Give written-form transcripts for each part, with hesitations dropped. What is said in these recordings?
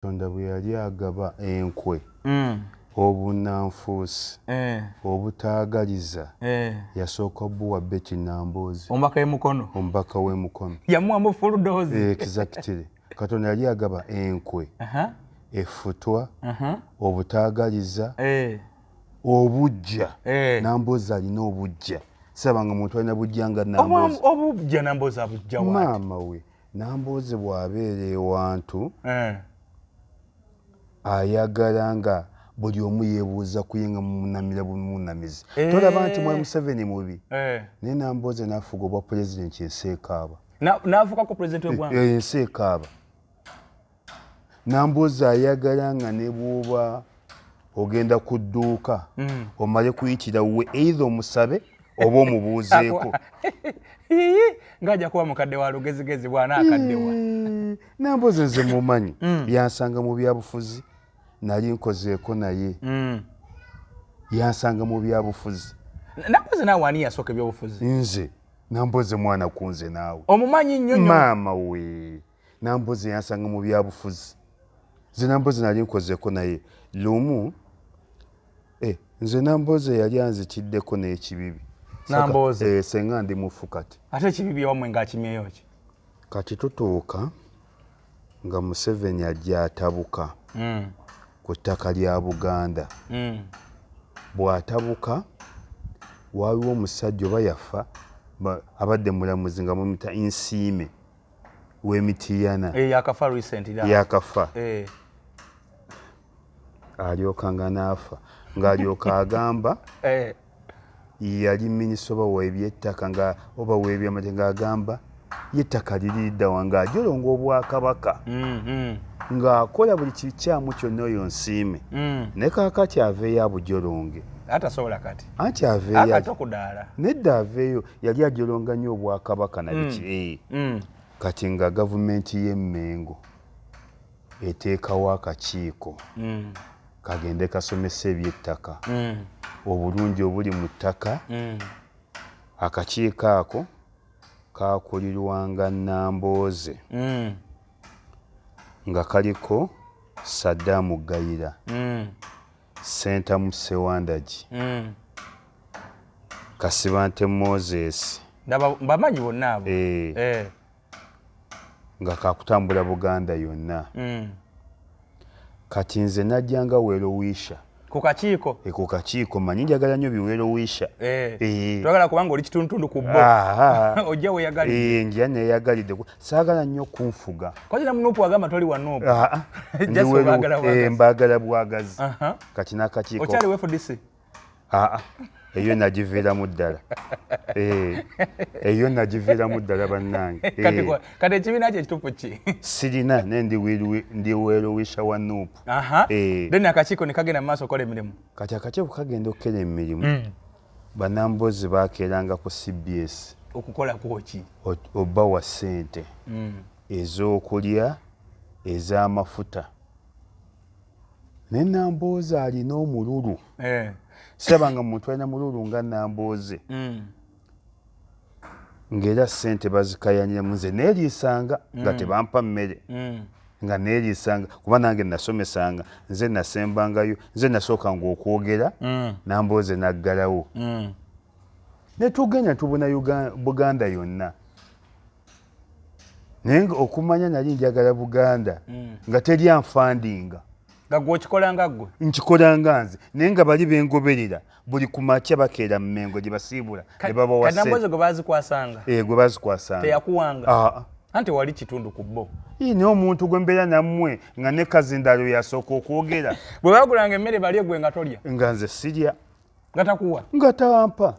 Katonda bwe yali agaba enkwe obunanfuusi obutaagaliza yasooka buwa Betty Nambooze omubaka w'emukono yamuwamu full dose. Exactly. Katonda yali agaba enkwe effutwa obutaagaliza obujja Nambooze alina obujja sabanga muntu alina bujja nga Nambooze obujja Nambooze abujja wa maama we Nambooze bw'abeera ewantu ayagala nga buli omu yeebuuza kuyenga munamira bumunamizi tolaba nti mwe Museveni mubi naye Nambooze n'afuga obwa pulezidenti ensi ekaaba n'afukako pulezidenti w'eggwanga ensi ekaaba Nambooze ayagala nga ne bw'oba ogenda ku dduuka omale kuyitira we either omusabe oba omubuuzeeko ng'ajja kuba mukadde wa lugezigezi bw'anaakaddewa Nambooze nze mumanyi yansanga mu byabufuzi nali nkozeeko naye yansanga mu byabufuzi. Nambooze naawe ani yasooka ebyobufuzi? Nze Nambooze mwana kunze naawe omumanyi nnyo maama we Nambooze yansanga mu byabufuzi nze Nambooze nali nkozeeko naye lumu nze Nambooze yali anzitiddeko n'ekibibi Nambooze senga ndi mufu kati ate ekibibi ewammwe ng'akimyeyo ki kati tutuuka nga Museveni ajja atabuka ku ttaka lya Buganda bw'atabuka waliwo omusajja oba yafa abadde mulamuzi nga mumita Insiime w'Emityana yakafa recently yakafa alyoka nga n'afa ng'alyoka agamba yali minisita oba w'ebyettaka nga oba w'ebyamateeka ng'agamba yettaka liri lidda wange ajolonga obwakabaka ng'akola buli kikyamu kyonna oyo Nsiime ne kaakati aveeyo abujolonge atasobola kati anti aveeyo akatokudaala nedda aveeyo yali ajolonga nnyo obwakabaka na biki kati nga gavumenti y'e Mengo eteekawo akakiiko kagende kasomesa eby'ettaka obulungi obuli mu ttaka akakiiko ako kaakulirwanga Nambooze nga kaliko Saddam Gayira Sentamu Sewandagi Kasibante Moses bamanyi bonna abo nga kakutambula Buganda yonna kati nze najjanga Werowisha ku kakiiko ku kakiiko manyi njagala nnyo biwerowisha twagala kubanga oli kitundutundu ku bo ojja weeyagalidde njya neeyagalidde saagala nnyo kunfuga kwaki na munuupu wagamba toli wa nuupu mbaagala bwagazi kati n'akakiiko okyali WFDC eyo nagiviiramu ddala eyo nagiviiramu ddala bannange kati ekibiina kye ekituufu ki sirina ne ndi weerowisha wa nuupu then akakiiko ne kagenda mu maaso okola emirimu kati akakiiko kagenda okukola emirimu Bannambooze baakeeranga ku CBS okukola kwoki obawa ssente ez'okulya ez'amafuta ne Nambooze alina omululu sabanga muntu alina mululu nga Nambooze ng'era ssente bazikayaniramu nze neeriisanga nga tebampa mmere nga neeriisanga kuba nange nasomesanga nze nasembangayo nze nasookanga okwogera Nambooze naggalawo ne tugenda tubuna Buganda yonna naye okumanya nali njagala Buganda nga teri anfandinga nga gwe okikolanga ggwe nkikolanga nze naye nga bali bengoberera buli ku makya bakeera mu Mengo gye basiibula ne babawa Nambooze gwe baazikwasanga gwe baazikwasanga teyakuwanga anti wali kitundu ku bo naye omuntu gwe mbeera nammwe nga ne Kazindalo yasooka okwogera bwe bagulanga emmere balye gwe nga tolya nga nze sirya nga takuwa nga tampa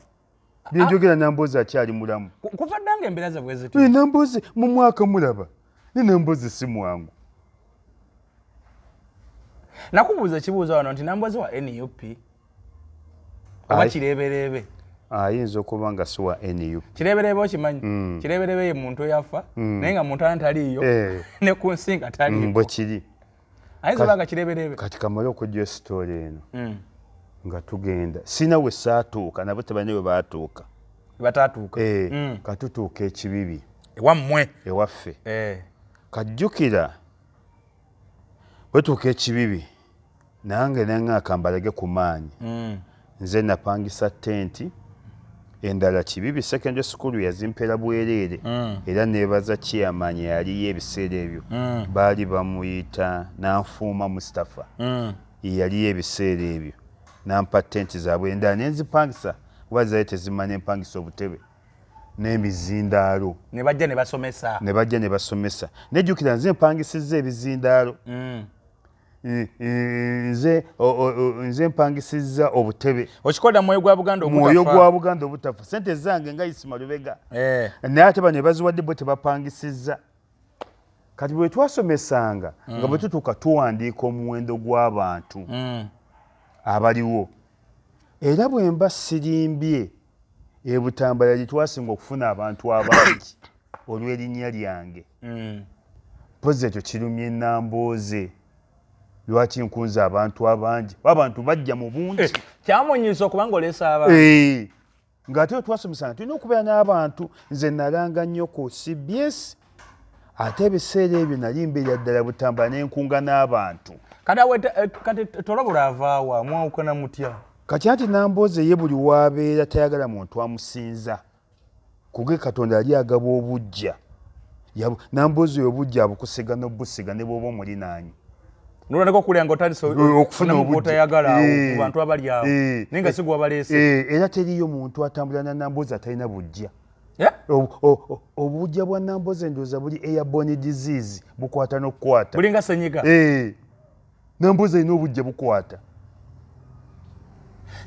byenjogera Nambooze akyali mulamu kuva ddanga embeera ze bwe ziti Nambooze mu mwaka mulaba ne Nambooze si mwangu nakubuuza ekibuuzo wano nti Nambooze wa NUP oba kireebereebe ayinza okuba nga si wa NUP kireebereebe okimanyi kireebereebe ye muntu eyafa naye nga muntu taliiyo ne ku nsi nga taliiyo bwe kiri ayinza okuba nga kireebereebe kati kamale okujja esitooli eno nga tugenda sina we saatuuka nabo tebalina we baatuuka bataatuuka katutuuka ekibibi ewammwe ewaffe kajjukira wetuuka ekibibi nange nengaka mbalage ku maanyi nze napangisa tenti endala Kibibi secondary school yazimpera bwereere era nebaza chairman yaliyo ebiseera ebyo baali bamuyita Nanfuuma Mustafa yaliyo ebiseera ebyo nampa tenti zaabwe endala nenzipangisa kuba zaali tezimanya empangisa obutebe n'emizindaalo ne bajja ne basomesa nejjukira nze empangisizza ebizindaalo nze mpangisizza obutebe okikoda mwoyo gwa Buganda obutafa sente zange nga Isima Lubega naye ate bano baziwadde bo tebapangisizza kati bwe twasomesanga nga bwe tutuuka tuwandiika omuwendo gw'abantu abaliwo era bwe mba sirimbye Butambala gye twasinga okufuna abantu abangi olw'erinnya lyange mpozi ekyo kirumye Nambooze lwaki nkunza abantu abangi abantu bajja mu bungi kyamunyiza okuba ng'oleesa abantu ng'ate twasomesanga tulina okubeera n'abantu nze nalanga nnyo ku CBS ate ebiseera ebyo nali mbeera ddala Butambala n'enkunga n'abantu kati tolabula avaawa mwawukana mutya kati anti Nambooze ye buli waabeera tayagala muntu amusinza kuge Katonda yali agaba obujja Nambooze obujja abukusiga n'obusiga ne bw'oba omulinaanyi nolwandiko kulya nga otandise okufuna obutayagala ku bantu abali awo naye nga si gwe wabaleese era teriyo muntu atambula na Nambooze atalina bujja obujja bwa Nambooze ndowooza buli airborne disease bukwata n'okukwata buli nga senyiga Nambooze alina obujja bukwata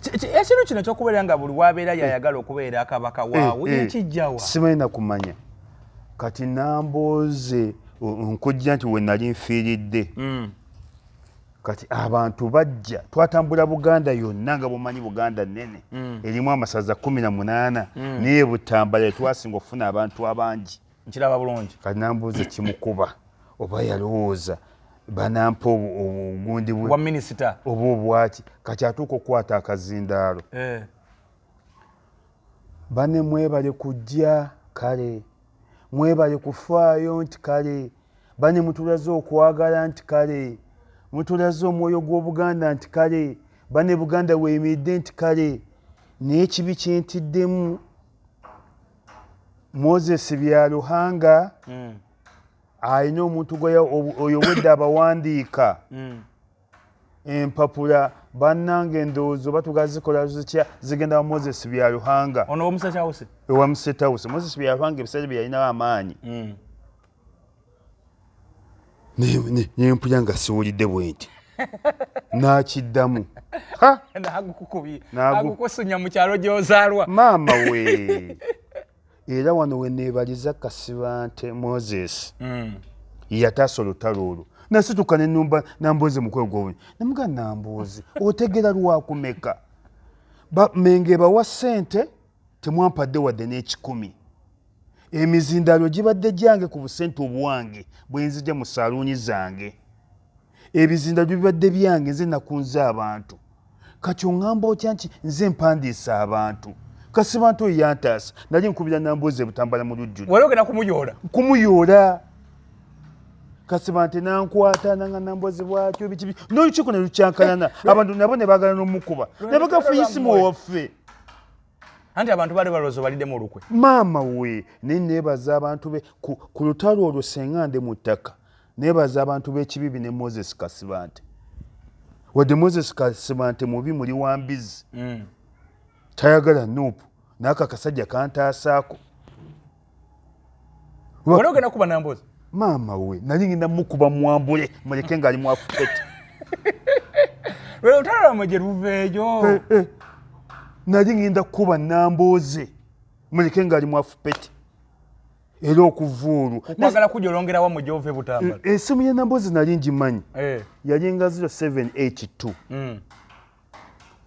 ekintu kino ekyokubeera nga buli wabeera yayagala okubeera akabaka waawe ekijjawa simanyi na kumanya kati Nambooze nkujja nti we nali nfiiridde kati abantu bajja twatambula Buganda yonna nga bumanyi Buganda nnene erimu amasaza 18 naye Butambala twasinga okufuna abantu abangi nkiraba bulungi kati Nambooze kimukuba oba yalowooza banampa obugundi bwa minisita oba obwaki kati atuuka okukwata akazindaalo bane mwebale kujja kale mwebale kufaayo nti kale bane mutulaze okwagala nti kale mutulaze omwoyo gw'Obuganda nti kale bane Buganda weeyimiridde nti kale naye ekibi kyentiddemu Moses Byaruhanga alina omuntu oyo wedde abawandiika empapula bannange ndowooza batugazikola zitya zigenda wa Moses Byaruhanga ono omusachawuse ewa Musetawuse Moses Byaruhanga ebiseera bye yalinawo amaanyi nempulya nga siwulidde bwenti nakiddamu nagukusunya mu kyalo gy'ozaalwa maama we era wano we neebaliza Kasibante Moses yataasa olutalo olwo nasituka nenumba Nambooze mukwe gw'obunyi namuga Nambooze otegera lwakumeka menge bawa ssente temwampadde wadde n'ekikumi emizindaalo gibadde gyange ku busente obwange bwe nzija mu saaluuni zange ebizindaalo bibadde byange nze nakunze abantu kati oŋŋamba otya nti nze mpandiisa abantu Kasibante oyo yantaasa nali nkubira Nambooze Butambala mu lujjudde wali ogenda kumuyoola Kasibante nankwata nanga Nambooze bwatyo biki n'olukiiko ne lukyankalana abantu nabo ne baagala n'omukuba ne bagafuyisimu owaffe anti abantu bali balowooza balidde mu lukwe maama we naye neebaza abantu be ku lutalo olwo sengande mu ttaka neebaza abantu b'ekibibi ne Moses Kasibante wadde Moses Kasibante mubi muli wambizi tayagala nuupu n'ako akasajja kantaasaako wali ogenda kuba Nambooze maama we nali ngenda mukuba mwambule muleke ng'ali mwafupeti lwe lutalo lwammwe gye luveeyo nali ngenda kuba Nambooze muleke ng'ali mwafupeti era okuvuulu okwagala kujja olongerawo mu gy'ove Butambala esimu ya Nambooze nali ngimanyi yali nga 0782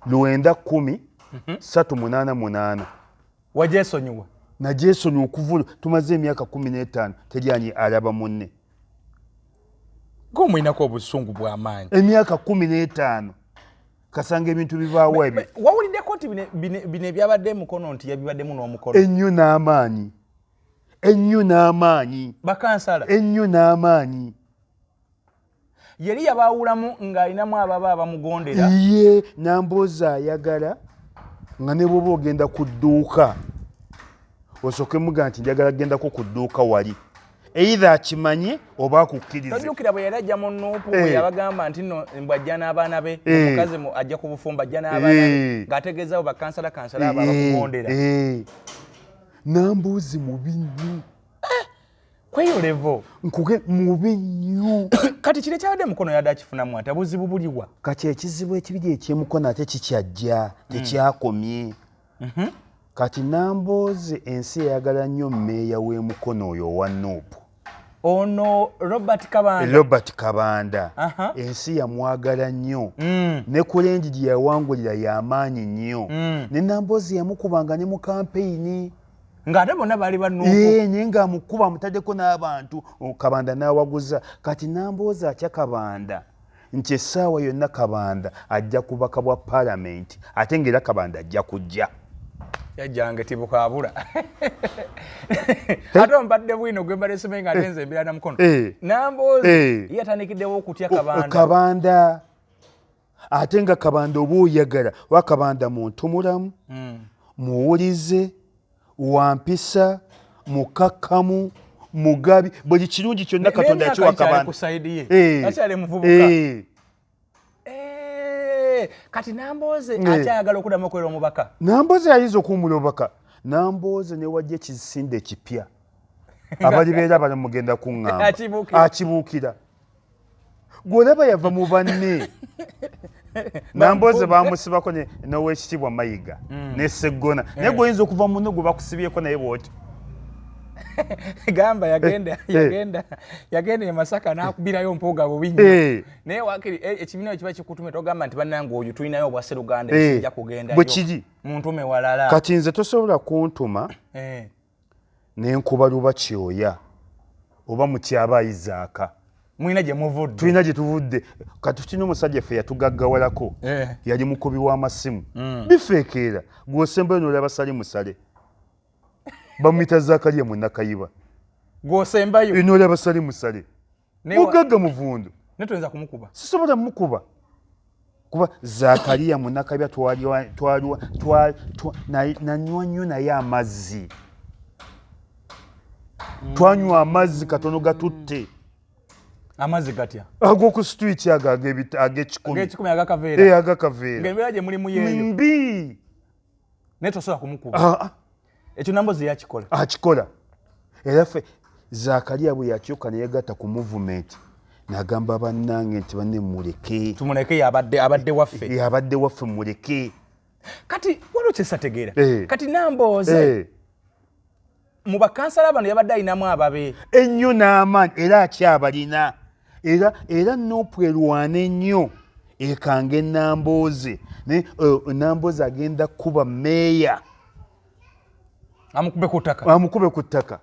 910 388 wagyesonyiwa nagyesonyiwa okuvuulu tumaze emyaka 15 teryanyi alaba munne ng'omwinako obusungu bw'amaanyi emyaka 15 kasanga ebintu bivaawo ebyo wawuliddeko nti bino ebyabadde mukono nti yabibaddemu n'omukono ennyo n'amaanyi bakansala ennyo n'amaanyi yali yabaawulamu ng'alinamu ababa abamugondera. Ye Nambooze ayagala nga ne bw'oba ogenda ku dduuka osooke muga nti njagala gendako ku dduuka wali. Either akimanye oba akukkirize. Tojjukira bwe yali ajja mu Nuupu bwe yabagamba nti nno bw'ajja n'abaana be omukazi ajja ku bufumbo ajja n'abaana be ng'ategeezaawo bakansala abo abamugondera. Nambooze mubi nnyo. Kweyolevo nkuge mubi nnyo. Kati kire kyabadde mukono yadde akifunamu ate buzibu buliwa. Kati ekizibu ekibiri ekyemukono ate kikyajja tekyakomye. Kati Nambooze ensi eyagala nnyo mmeeya w'emukono oyo owa Nuupu. Ono Robert Kabanda. Ensi yamwagala nnyo. Ne kulengi gye yawangulira y'amaanyi nnyo. Ne Nambooze yamukubanga ne mu kampeyini. Ng'ate bonna baali banuupu. Naye ng'amukuba amutaddeko n'abantu Kabanda n'awaguza. Kati Nambooze atya Kabanda nti essaawa yonna Kabanda ajja kubaka bwa Paalamenti ate ng'era Kabanda ajja kujja. Yajjange tibukaabula. Ate ompadde bwino gwe mbaleseme nga atenze embira na mukono. Nambooze yatandikiddewo okutya Kabanda. Ate nga Kabanda oba oyagala wa Kabanda muntu mulamu, muwulize, wampisa, mukakkamu, mugabi, buli kirungi kyonna Katonda yakiwa Kabanda. Akyali muvubuka. Kati Nambooze akyayagala okuddamu okubeera omubaka. Nambooze ayinza okuwummula obubaka. Nambooze ne wajja ekisinde kipya. Abalibeera bala mugenda kuŋŋamba. Akibuukira. Gw'olaba yava mu banne. Nambooze baamusibako n'Oweekitiibwa Mayiga ne Sseggona. Naye gw'oyinza okuva munno gwe bakusibyeko naye bw'oti. Gamba yagenda e Masaka n'akubirayo mpooga bubi nnyo. Naye wakiri ekibiina ekiba kikutume togamba nti bannange oyo tulinayo obwa Sseruganda ekijja kugendayo. Bwe kiri. Muntume walala. Kati nze tosobola kuntuma ne nkuba luba Kyoya oba Mutyaba Isaaka. Mwina gye muvudde. Tulina gye tuvudde. Kati tulina omusajja ffe yatugaggawalako. Yali mukubi w'amasimu. Bifeekeera. Gw'osembayo n'olaba sali musale. Bamuyita Zakariya Munnakayiba. Gw'osembayo. N'olaba sali musale. Mugagga muvundu. Ne toyinza kumukuba. Sisobola mukuba. Kuba Zakariya Munnakayiba nanywa nnyo naye amazzi. Twanywa amazzi katono gatutte. Amazzi gatya? Ag'oku street ago ag'ekikumi. Ag'ekikumi agakaveera. Agakaveera. Ng'embeera gye mulimu yeeyo. Mbi. Naye tosobola kumukuba. Ekyo Nambooze yakikola. Akikola. Era ffe Zakariya bwe yakyuka ne yeegatta ku movement n'agamba bannange nti banne muleke. Tumuleke abadde waffe. Abadde waffe muleke. Kati waliwo kyesategeera. Kati Nambooze mu bakansala bano yabadde alinamu ababe. Ennyo n'amaanyi era akyabalina. Era Nuupu erwana ennyo ekanga Nambooze. Nambooze agenda kuba meeya. Amukube ku ttaka.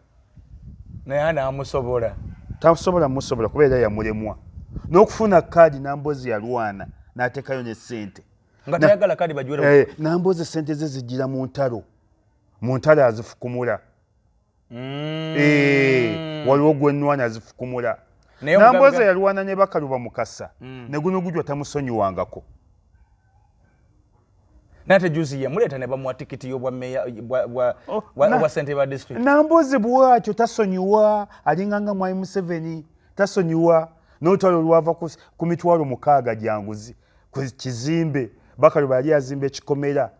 Naye anaamusobola. Tasobola musobola kubeera yamulemwa. N'okufuna kaadi Nambooze yalwana n'ateekayo ne ssente. Nga tayagala kaadi bagiwere. Nambooze ssente ze zijjira mu ntalo. Mu ntalo azifukumula. Waliwo gwenwana azifukumula. Nambooze yalwana ne Bakaluba Mukasa. Ne guno gujwa tamusonyiwangako. Nate juzi yamuleeta ne bamuwa tikiti y'obwa meya bwa Ssentebe district. Nambooze bw'atyo tasonyiwa alinganga Mwai Museveni tasonyiwa n'olutalo lwava ku mitwalo 6 gyanguzi ku kizimbe. Bakaluba yali azimba ekikomera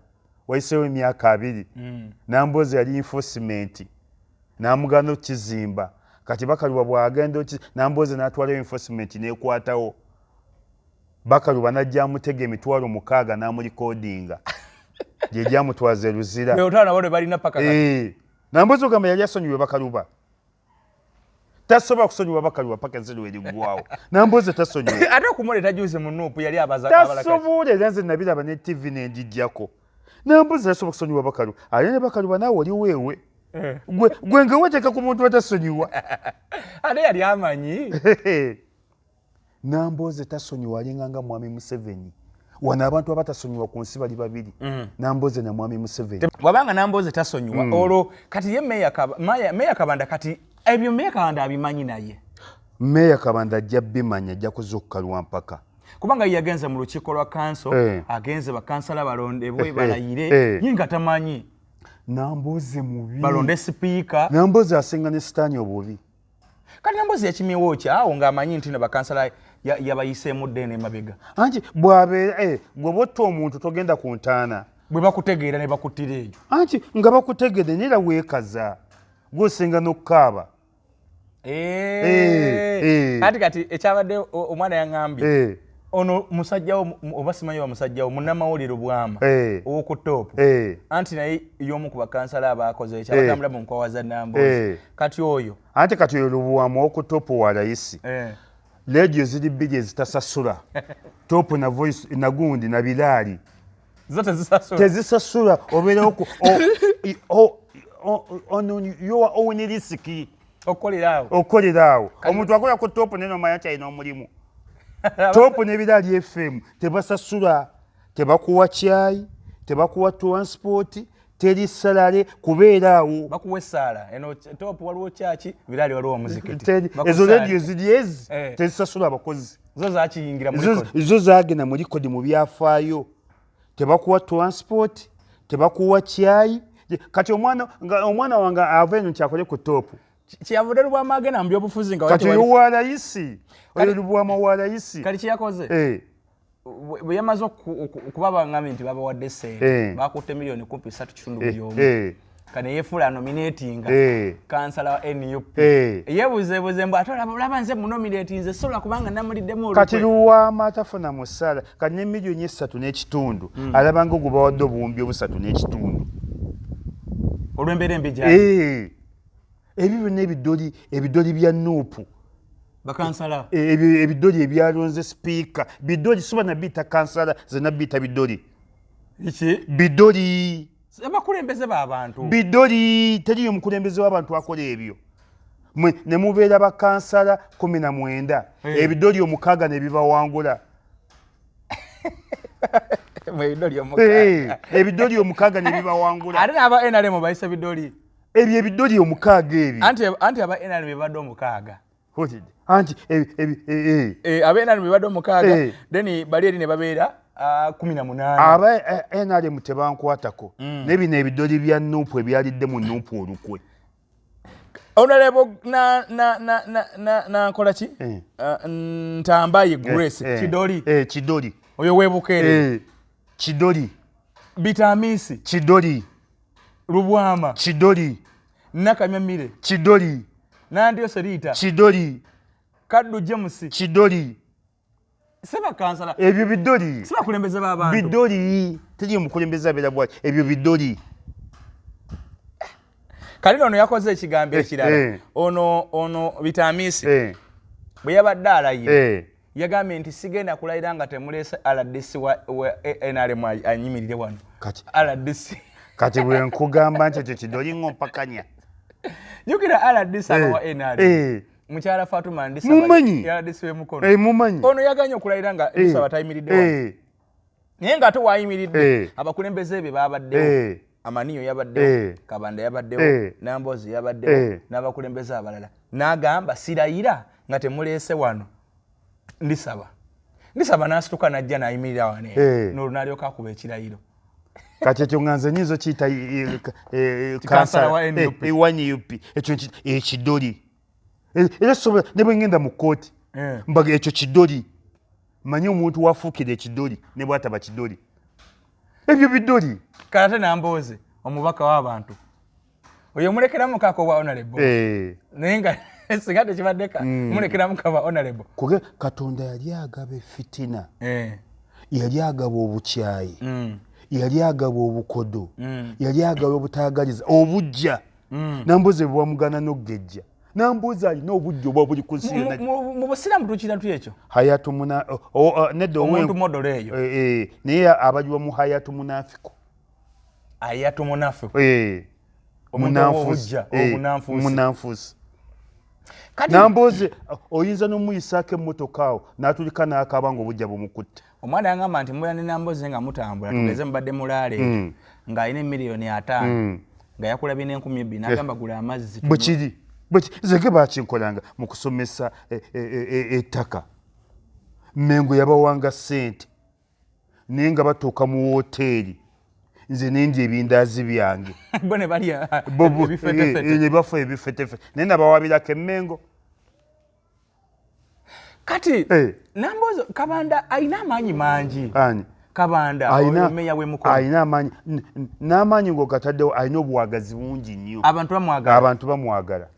wayiseewo emyaka 2. Nambooze yali enforcement n'amugana okukizimba. Kati Bakaluba bw'agenda Nambooze n'atwala enforcement n'ekwatawo. Bakaluba n'ajja amutega emitwalo 6 n'amulikoodinga. Gye gyamutwaza Luzira. Beotana bode balina paka kati. Nambooze ogamba yali asonyiwe Bakaluba. Tasobola kusonyiwa Bakaluba paka enziro erigwawo. Nambooze tasonyiwe. Ate okumuleeta juzi mu Nuupu yali abaza abalaka. Tasobola era nze nabiraba ne TV n'enjijjako. Nambooze tasobola kusonyiwa Bakaluba. Ali ne Bakaluba naawe oli weewe. Gwe nga weteeka ku muntu atasonyiwa. Ate yali amanyi. Nambooze tasonyiwa alinganga Mwami Museveni. Wano abantu abatasonyiwa ku nsi bali babiri. Nambooze na Mwami Museveni. Wabanga Nambooze tasonyiwa olwo kati ye Meya Kabanda kati ebyo Meya Kabanda abimanyi naye. Meya Kabanda ajja bimanya ajja kuzukka Lwampaka. Kubanga yagenze mu lukiiko lwa kanso, agenze bakansala balondebwe balayire, yinga tamanyi. Nambuuzi mubi. Balonde sipiika. Nambuuzi asinga ne sitaani obubi. Kati Nambuuzi yakimiwo ki awo ng'amanyi nti bakansala yabayiseemu ddene emabega. Anti bw'abeera bw'oba otta omuntu togenda ku ntaana. Bwe bakutegeera ne bakuttira eyo. Anti nga bakutegedde neera weekaza. Gw'osinga n'okkaaba. Kati ekyabadde omwana yaŋŋambye. Ono musajjawo oba simanyi wa musajjawo munnamawulire Bwama ow'oku Top. Anti naye y'omu ku bakansala abaakoze ekyabagambira mu nkwawa za Nambuuzi. Kati oyo. Anti kati oyo Bwama ow'oku Top wa layisi. Radio ziri bbiri ezitasasula. Top na Voice na Gundi na Bilaali. Zote zisasula. Tezisasula obeerawo your own risk. Okolerawo. Omuntu akola ku Top neno manya kyalina omulimu. Top ne Bilaali FM tebasasula, tebakuwa cyayi, tebakuwa transport, teri salary kubeeraawo. Bakuwa essaala. Eno Top waliwo kyaki, Bilaali waliwo omuzikiti. Ezo radio ziri tezisasula abakozi. Zo zaakiyingira mu likodi. Zo zaagenda mu likodi mu byafaayo. Tebakuwa transport, tebakuwa cyayi. Kati omwana wange ava eno kyakole ku Top. Kyavudde Lubwama agenda mu byobufuzi nga kati oyo wa layisi. Oyo Lubwama wa layisi. Kati kyeyakoze? Bwe yamaze okuba baŋŋambye nti babawadde ssente bakutte miliyoni 3.3 buli omu. Kane yeefula nominatinga kansala wa NUP. Yeebuzeebuze mbu ate olaba nze munominatinze sobola kubanga namuliddemu olukwe. Kati Lubwama atafuna musaala kati ne miliyoni 3.5 alaba nga ogubawadde obuwumbi 3.5. Olw'embeera embi gyali. Ebyo n'ebidoli bya Nuupu. Bakansala. Ebidoli ebyalonze sipiika. Bidoli siba nabiyita kansala ze nabiyita bidoli. Iki? Bidoli. Abakulembeze b'abantu. Bidoli teriyo omukulembeze w'abantu akola ebyo. Ne mubeera bakansala 19. Ebidoli 6 ne bibawangula. Ebidoli 6 ne bibawangula. Ate n'aba NRM bayise bidoli. Ebyo ebidoli 6 ebyo. Anti aba NRM bebadde 6. Anti aba NRM bebadde 6 then bali eri ne babeera 18. Aba NRM tebankwatako. Nebino ebidoli bya Nuupu ebyalidde mu Nuupu olukwe. Honorable na nkola ki? Ntambaye Grace Kidoli. Kidoli. Oyo weebukere. Kidoli. Bitamisi. Kidoli. Lubwama. Kidoli. Nakamyamire. Kidoli. Nandio Serita. Kidoli. Kaddu James. Kidoli. Seba kansala. Ebyo bidoli. Seba kulembeza b'abantu. Bidoli. Teri omukulembeza abeera bwaki. Ebyo bidoli. Kalino ono yakoze ekigambo ekirala. Ono Bitamisi. Bwe yabadde alayira. Yagambye nti sigenda kulayira nga temuleese RDC wa NRM anyimirire wano. Kati. RDC. Kati bwe nkugamba nti ekyo kidoli ng'ompakanya. Jukira RDC aba wa NRM. Mukyala Fatuma Ndisa RDC w'emukono. Mumanyi. Ono yaganya okulayira nga Ndisa batayimiridde wano. Naye nga ate wayimiridde abakulembeze be babaddewo. Amaniyo yabaddewo, Kabanda yabaddewo, Nambozi yabaddewo, n'abakulembeze abalala. N'agamba sirayira nga temuleese wano. Ndisaba n'asituka n'ajja n'ayimirira wano. N'olunaalyoka akuba ekirayiro. Kati ekyo nga nze nyizo kiyita kansala wa NUP. Ekyo ekidoli. Era sobola ne bwe ngenda mu kkooti mbaga ekyo kidoli. Manyi omuntu wafuukira ekidoli ne bw'ataba kidoli. Ebyo bidoli. Kate Namboze omubaka w'abantu. Oyo mulekeramu kako wa honorable. Naye nga singa tekibaddeka mulekeramu kaba honorable. Kuge Katonda yali agaba fitina. Yali agaba obukyayi. Yali agaba obukodo. Yali agaba obutaagaliza obujja. Namboze bwamugana n'oggejja. Namboze alina obujja obwa buli ku nsi yonna. Mu busiraamu tukinatu ekyo. Hayatu muna nedda omuntu modolo eyo. Naye abajwa mu hayatu munafiku. Hayatu munafiku. Munanfusi. Namboze oyinza n'omuyisaako emmotoka awo n'atulika n'akaaba ng'obujja bumukutte. Omwana yangamba nti muyane Namboze nga mutambula tugeze mbadde mulaale ng'alina miliyoni 5 nga yakulabye n'2,000 n'agamba gula amazzi. Bwe kiri. but zege bakinkolanga mu kusomesa ettaka Mengo yabawanga sente naye nga batuuka mu woteeri nze nendya ebindaazi byange bone balya ne bafa ebifetefete naye nabawabirako emmengo kati Namboze Kabanda alina amaanyi mangi Kabanda omeya we Mukono alina amaanyi n'amaanyi ng'ogataddewo alina obuwagazi bungi nnyo abantu bamwagala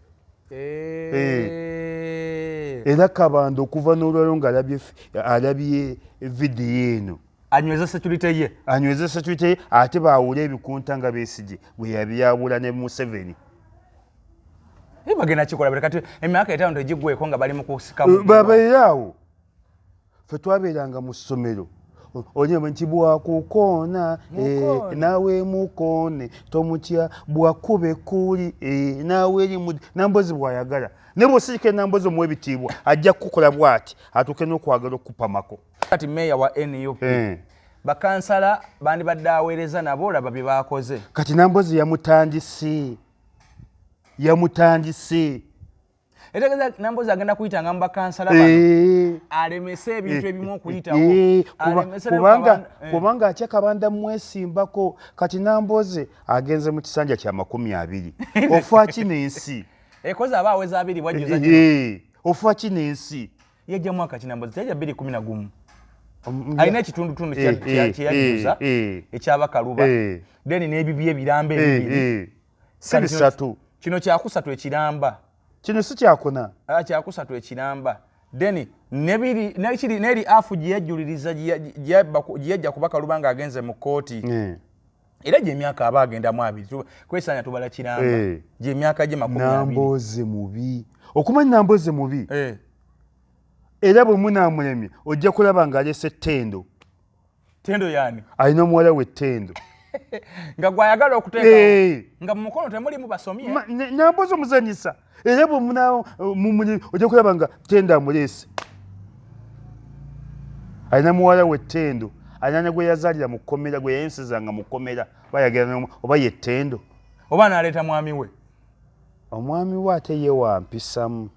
era Kabanda okuva n'olwalo ng'alabye vidiyo eno anyweza security ye ate baawula ebikunta nga Besigye bwe yabyawula ne Museveni bagenda kikola kati emyaka etaano tegigweko nga bali mu kusika babeeraawo ffe twabeeranga mu ssomero onyema nti bwakukoona naawe mukoone tomutya bwakube kuli naawe eri Namboze bwayagala ne bw'osirika Namboze omuwa ebitiibwa ajja kukola bw'ati atuuke n'okwagala okupamako kati meeya wa NUP bakansala bandibadde aweereza nabo olaba bye baakoze kati Namboze yamutandise etegeza Namboze agenda kuyitanga mu bakansala bano alemese ebintu ebimu okuyitawo kubanga atya Kabanda mwesimbako kati Namboze agenze mu kisanja kya 20 ofa ki n'ensi ekoze aba aweza 2 bwajjuza ofa ki n'ensi yejja mwaka ki Namboze yajja 2011 alina ekitundutundu kyeyajjuza ekyabakaluba then n'ebibye ebirambe ebibiri si bisatu kino kyakusatu ekiramba kino si kyakuna kyakusatu ekiramba then neri afu gyeyajjuliriza gyeyajja kubakaluba nga agenze mu kooti era gy'emyaka aba agendamu 2 kwesanya tubala kiramba gy'emyaka gye 20 Namboze mubi okumanya Namboze mubi era bwe munaamulemye ojja kulaba ng'alese Ttendo yani alina omuwala we Ttendo nga gwayagala okuteeka nga mu mukono temulimu basomye Namboze omuzanyisa era bwe ojja kulaba nga Ttendo amuleese alina muwala we Ttendo alina ne gwe yazaalira mu kkomera gwe yayensezanga mu kkomera bayagala oba ye Ttendo oba n'aleeta mwami we omwami we ate ye wampisamu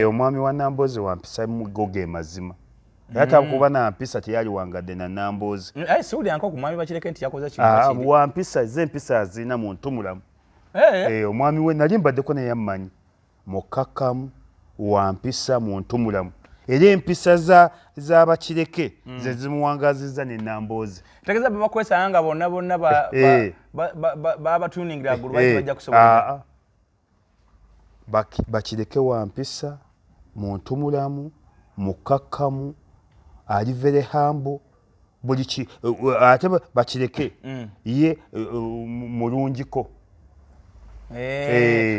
omwami wa Namboze wampisa mugo ge mazima yata kuba na mpisa teyali wangadde na Namboze siwuli yanko ku mwami bakireke nti yakoze kintu wampisa ze mpisa azina mu ntumulamu omwami we nali mbaddeko naye yammanyi mukakamu wampisa mu ntumulamu era empisa z'abakireke ze zimuwangazizza ne Namboze tegeza babakwesanga nga bonna babatuningira gulu bajja kusobola bakireke wampisa mu ntumulamu mukakamu ali very humble buli ki ate bakireke ye mulungiko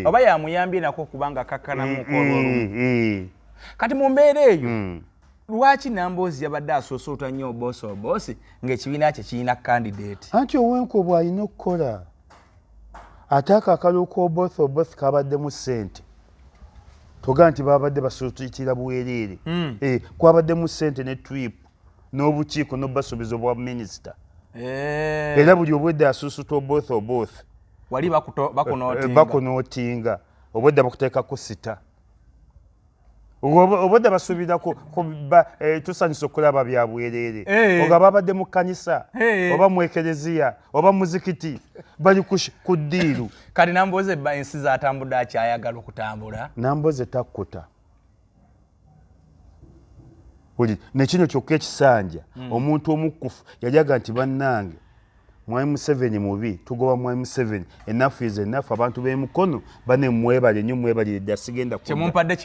oba yamuyambye nako kubanga kakkanamu kolwolu kati mu mbeera eyo lwaki Namboze yabadde asosoota nnyo obosi ng'ekibiina kye kirina candidate anti Owenko bw'alina okukola ate akakalo k'obosi kabaddemu ssente toga nti babadde basuutitira bwereere kwabaddemu ssente ne trip n'obukiiko n'obasuubiza obwa minisita era buli obwedde asuusuta obosi wali bakunootinga obwedde bakuteekako sita obwedde basuubira tusanyusa okulaba bya bwereere oga babadde mu kkanisa oba mu ekereziya oba muzikiti bali ku ddiiru kati Namboze ensi zatambudde akyayagala okutambula Namboze takkuta nekino kyokka ekisanja omuntu omukkufu yalyaga nti bannange Mwami Museveni mubi tugoba Mwami Museveni enough is enough abantu b'emukono bane mwebale nnyo mwebalire dda sigenda kyemumpadde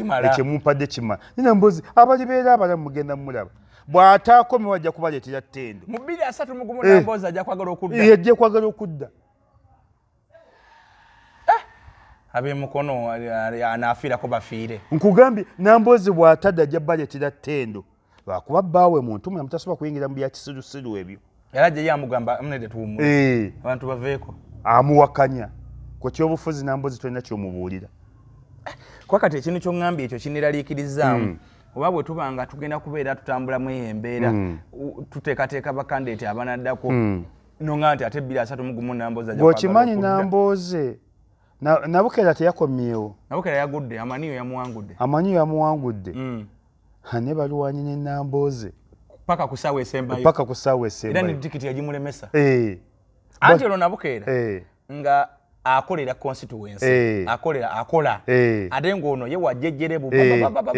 kimala Namboze abali beera abalamu mugenda mulaba bw'ataakome wajja kubaleetera Ttendo mu 231 Namboze ajja kwagala okudda yajja kwagala okudda ab'emukono anaafiirako bafiire nkugambye Namboze bw'atadda ajja baleetera Ttendo lwakuba bbaawe muntu mulamu tasobola kuyingira mu bya kisirusiru ebyo era je yamugamba mnede tumu abantu baveeko amuwakanya ko kyobufuzi Namboze tolina kyomubuulira kwa kati ekintu ky'oŋŋambye ekyo kiniraliikirizaamu oba bwe tubanga tugenda kubeera tutambulamu embeera tuteekateeka bakandidate abanaddaku noŋŋamba nti ate 231 Namboze bw'okimanyi Nabukera teyakomyewo. Nabukera yagudde Amaniyo yamuwangudde. Amaniyo yamuwangudde. Ne balwanyi ne Nambooze. Paka kusaawa esembayo. Paka kusaawa esembayo. Era ni tikiti yagimulemesa. Anti olwo Nabukera nga akolera constituency. Akola. Ate ng'ono ye wajjejjere baba.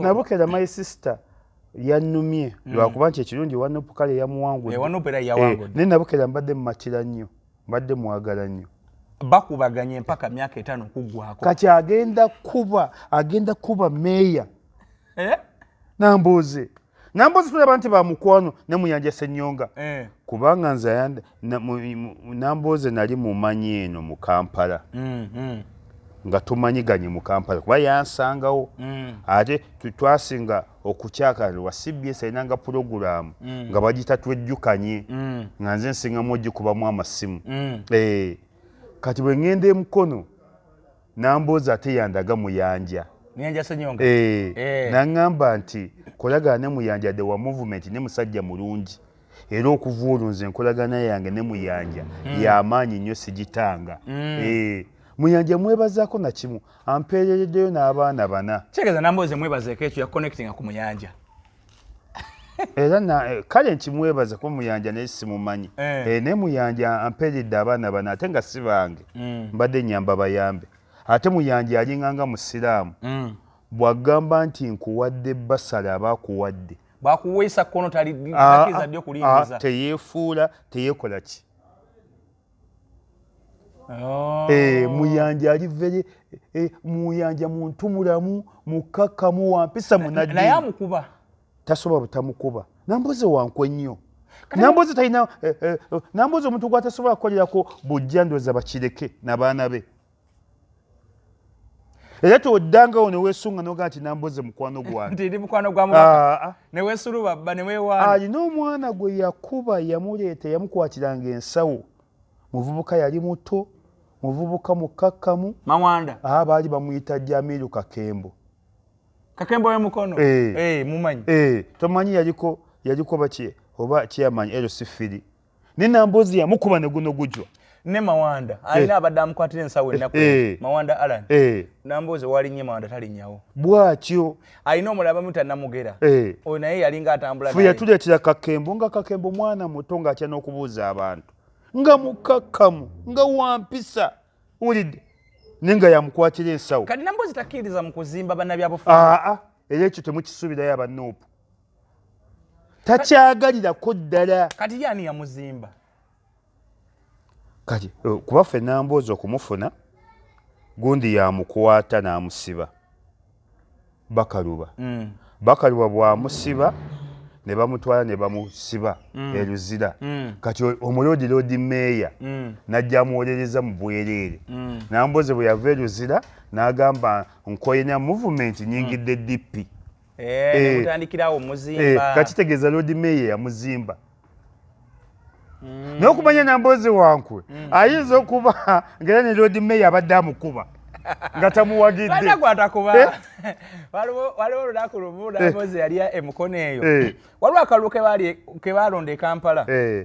Nabukera my sister yannumye lwakuba nti ekirungi Wanupu kale yamuwangudde. Wanupu era yawangudde. Ne Nabukera mbadde mmatira nnyo. Mbadde mwagala nnyo. Bakubaganye mpaka myaka 5 kuggwako. Kati agenda kuba meya. Nambooze tulaba nti bamukwano ne Muyanja Ssenyonga. Kubanga nze Nambooze nali mumanyi eno mu Kampala. Nga tumanyiganye mu Kampala kuba yansangawo. Ate twasinga okukyakarirwa CBS ayinanga pulogulaamu nga bagita twejjukanye nga nze nsingamu ogikubamu amasimu. Kati bwe ngenda emukono Nambooze ate yandaga Muyanja. Muyanja Ssenyonga. Naŋŋamba nti kolagana ne Muyanja de wa movement ne musajja mulungi. Era okuva nze enkolagana yange ne Muyanja y'amaanyi nnyo sigitanga. Muyanja mwebazaako na kimu ampeerereddeyo n'abaana 4. Kitegeeza Nambooze mwebazeeko ekyo ya connectinga ku Muyanja. Era kale nkimwebaza kuba Muyanja naye simumanyi. Ne Muyanja ampeeredde abaana 4 ate nga si bange. Mbadde nyamba bayambe. Ate Muyanja alinganga musiraamu. Bw'agamba nti nkuwadde basala abakuwadde. Bakuweesa kkono takiza ddyo kulingiza. Teyeefuula teyeekola ki. Muyanja ali Muyanja muntu mulamu mukakkamu wampisa munadde. Naye amukuba. Tasoba butamukuba. Nambooze wankwe nnyo. Nambooze talina Nambooze omuntu gw'atasobola kukolerako bujja ndowooza bakireke n'abaana be. Era toddangawo ne weesunga n'ogaa nti Nambooze mukwano gwange. Nti ndi mukwano gwa mubaka. Ne weesuluba bba ne weewaana. Alina omwana gwe yakuba yamuleeta yamukwatiranga ensawo. Muvubuka yali muto, muvubuka mukakkamu. Mawanda. Baali bamuyita Jamiru Kakembo. Kakembo w'emukono? Mumanyi. Tomanyi yaliko baki oba chairman LC3. Ne Nambooze yamukuba ne guno gujwa. Ne Mawanda alina abadde amukwatira ensawo ennaku. Mawanda Alan. Nambooze walinnye Mawanda talinnyawo. Bw'atyo. Alina omulaba muta Namugera. Oyo naye yalinga atambula naye. Yatuleetera Kakembo nga Kakembo mwana muto ng'atya n'okubuuza abantu. Nga mukakkamu nga wampisa wulidde nenga yamukwatira ensawo. Kati Nambooze takkiriza mu kuzimba bannabyabufuzi. Era ekyo temukisuubirayo abanuupu. Takyagalirako ddala. Kati yaani yamuzimba. Kati kuba ffe Nambooze okumufuna gundi yamukwata n'amusiba. Bakaluba. Bakaluba bw'amusiba ne bamutwala ne bamusiba Luzira. Kati omuloodi meeya n'ajja amuwolereza mu bwereere. Nambooze bwe yava Luzira n'agamba nkoyina movement nyingidde DP. Mutandikirawo muzimba. Kati tegeeza loodi meeya yamuzimba. N'okumanya Nambooze wankwe ayinza okuba ng'era ne loodi meeya abadde amukuba nga tamuwagidde. Bana gwatakuba. Waliwo olunaku lumu Nambooze yali emukono eyo. Waliwo akalulu ke baalonda e Kampala.